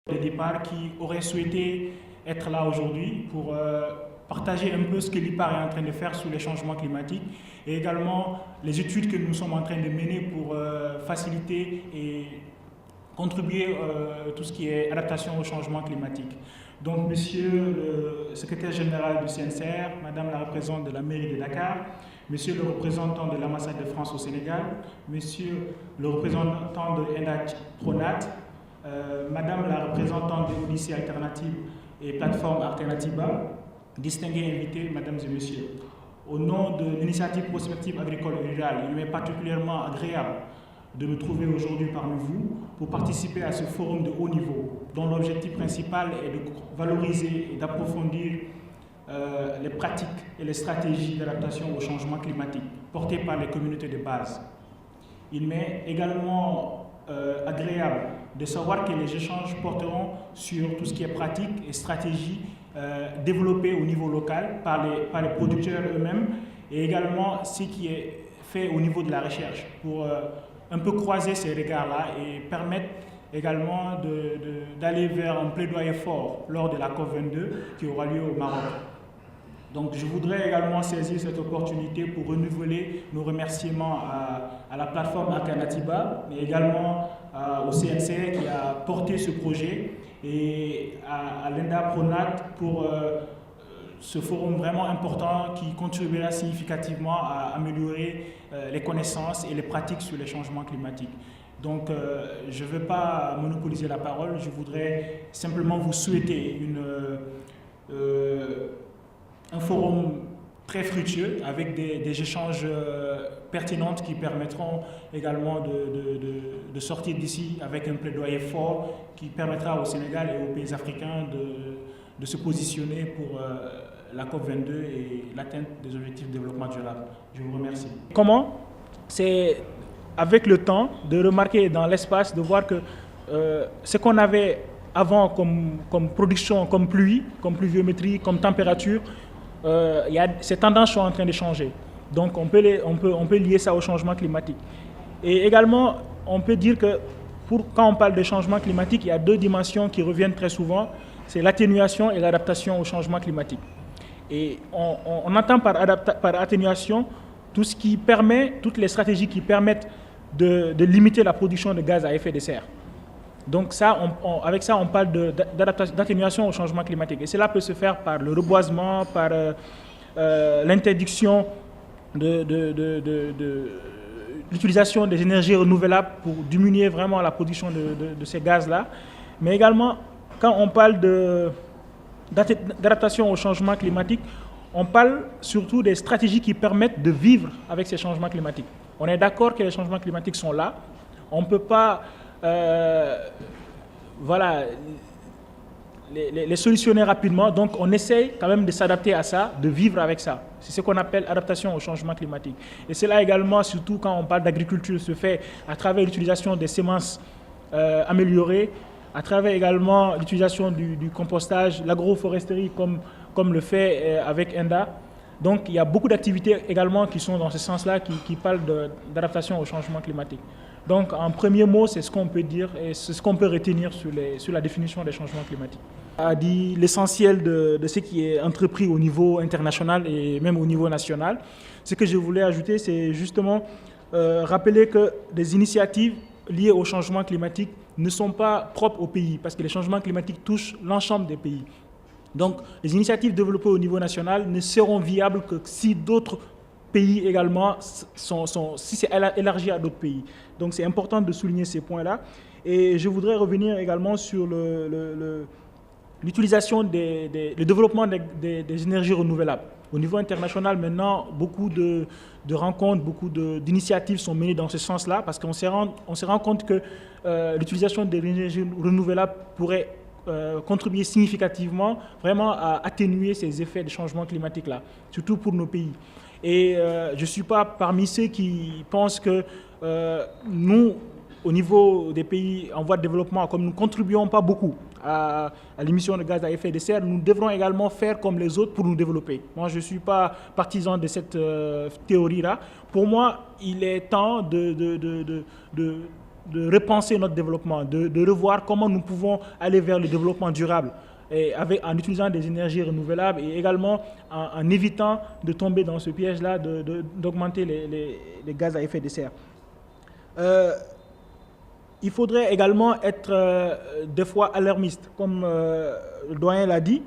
de départ qui auraient souhaité être là aujourd'hui pour partager un peu ce que l'IPAR est en train de faire sur les changements climatiques et également les études que nous sommes en train de mener pour faciliter et contribuer tout ce qui est adaptation au changement climatique. Donc, monsieur le secrétaire général du CNCR, madame la représentante de la mairie de Dakar, monsieur le représentant de l'ambassade de France au Sénégal, monsieur le représentant de ENDA Pronat, madame la représentante de l'Odyssée Alternative et plateforme Alternativa, distingués invités, mesdames et messieurs. Au nom de l'initiative prospective agricole et rurale, il m'est particulièrement agréable de me trouver aujourd'hui parmi vous pour participer à ce forum de haut niveau, dont l'objectif principal est de valoriser et d'approfondir les pratiques et les stratégies d'adaptation au changement climatique portées par les communautés de base. Il m'est également agréable de savoir que les échanges porteront sur tout ce qui est pratique et stratégie développées au niveau local par les producteurs eux-mêmes et également ce qui est fait au niveau de la recherche pour un peu croiser ces regards-là et permettre également d'aller vers un plaidoyer fort lors de la COP22 qui aura lieu au Maroc. Donc je voudrais également saisir cette opportunité pour renouveler nos remerciements à la plateforme Alternativa, mais également au CNCR qui a porté ce projet et à l'ENDA Pronat pour ce forum vraiment important qui contribuera significativement à améliorer les connaissances et les pratiques sur les changements climatiques. Donc je ne veux pas monopoliser la parole, je voudrais simplement vous souhaiter un forum très fructueux avec des échanges pertinents qui permettront également de sortir d'ici avec un plaidoyer fort qui permettra au Sénégal et aux pays africains de se positionner pour la COP22 et l'atteinte des objectifs de développement durable. Je vous remercie. Comment? C'est avec le temps de remarquer dans l'espace, de voir que ce qu'on avait avant comme production, comme pluie, comme pluviométrie, comme température, ces tendances sont en train de changer. Donc on peut lier ça au changement climatique. Et également, on peut dire que quand on parle de changement climatique, il y a deux dimensions qui reviennent très souvent, c'est l'atténuation et l'adaptation au changement climatique. Et on entend par atténuation tout ce qui permet, toutes les stratégies qui permettent de limiter la production de gaz à effet de serre. Donc ça, avec ça, on parle d'atténuation au changement climatique. Et cela peut se faire par le reboisement, par l'interdiction de l'utilisation des énergies renouvelables pour diminuer vraiment la production de ces gaz-là. Mais également, quand on parle d'adaptation au changement climatique, on parle surtout des stratégies qui permettent de vivre avec ces changements climatiques. On est d'accord que les changements climatiques sont là. On ne peut pas les solutionner rapidement. Donc, on essaye quand même de s'adapter à ça, de vivre avec ça. C'est ce qu'on appelle adaptation au changement climatique. Et cela également, surtout quand on parle d'agriculture, se fait à travers l'utilisation des semences améliorées, à travers également l'utilisation du compostage, l'agroforesterie comme le fait avec ENDA. Donc, il y a beaucoup d'activités également qui sont dans ce sens-là, qui parlent d'adaptation au changement climatique. Donc, en premier mot, c'est ce qu'on peut dire et c'est ce qu'on peut retenir sur la définition des changements climatiques. On a dit l'essentiel de ce qui est entrepris au niveau international et même au niveau national. Ce que je voulais ajouter, c'est justement rappeler que des initiatives liées au changement climatique ne sont pas propres au pays parce que les changements climatiques touchent l'ensemble des pays. Donc, les initiatives développées au niveau national ne seront viables que si d'autres pays également si c'est élargi à d'autres pays. Donc, c'est important de souligner ces points-là. Et je voudrais revenir également sur l'utilisation le développement des énergies renouvelables. Au niveau international, maintenant, beaucoup de rencontres, beaucoup d'initiatives sont menées dans ce sens-là parce qu'on se rend compte que l'utilisation des énergies renouvelables pourrait contribuer significativement vraiment à atténuer ces effets de changement climatique-là, surtout pour nos pays. Et je ne suis pas parmi ceux qui pensent que nous, au niveau des pays en voie de développement, comme nous ne contribuons pas beaucoup à l'émission de gaz à effet de serre, nous devrons également faire comme les autres pour nous développer. Moi, je ne suis pas partisan de cette théorie-là. Pour moi, il est temps de repenser notre développement, de revoir comment nous pouvons aller vers le développement durable et en utilisant des énergies renouvelables et également en évitant de tomber dans ce piège-là d'augmenter les gaz à effet de serre. Il faudrait également être des fois alarmiste, comme le doyen l'a dit,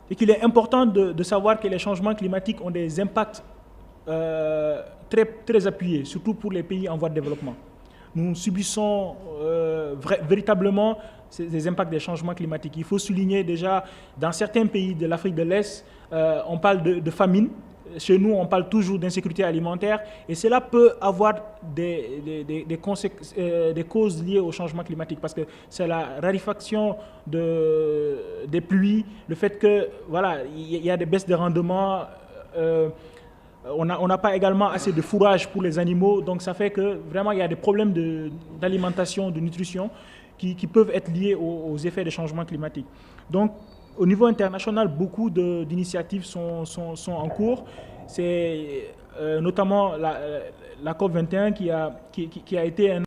et qu'il est important de savoir que les changements climatiques ont des impacts très, très appuyés, surtout pour les pays en voie de développement. Nous subissons véritablement ces impacts des changements climatiques. Il faut souligner déjà, dans certains pays de l'Afrique de l'Est, on parle de famine. Chez nous, on parle toujours d'insécurité alimentaire et cela peut avoir des causes liées au changement climatique parce que c'est la raréfaction des pluies, le fait que voilà, il y a des baisses de rendement. On n'a pas également assez de fourrage pour les animaux, donc ça fait que vraiment il y a des problèmes d'alimentation, de nutrition qui peuvent être liés aux effets des changements climatiques. Donc, au niveau international, beaucoup d'initiatives sont en cours. C'est notamment la COP21 qui a été un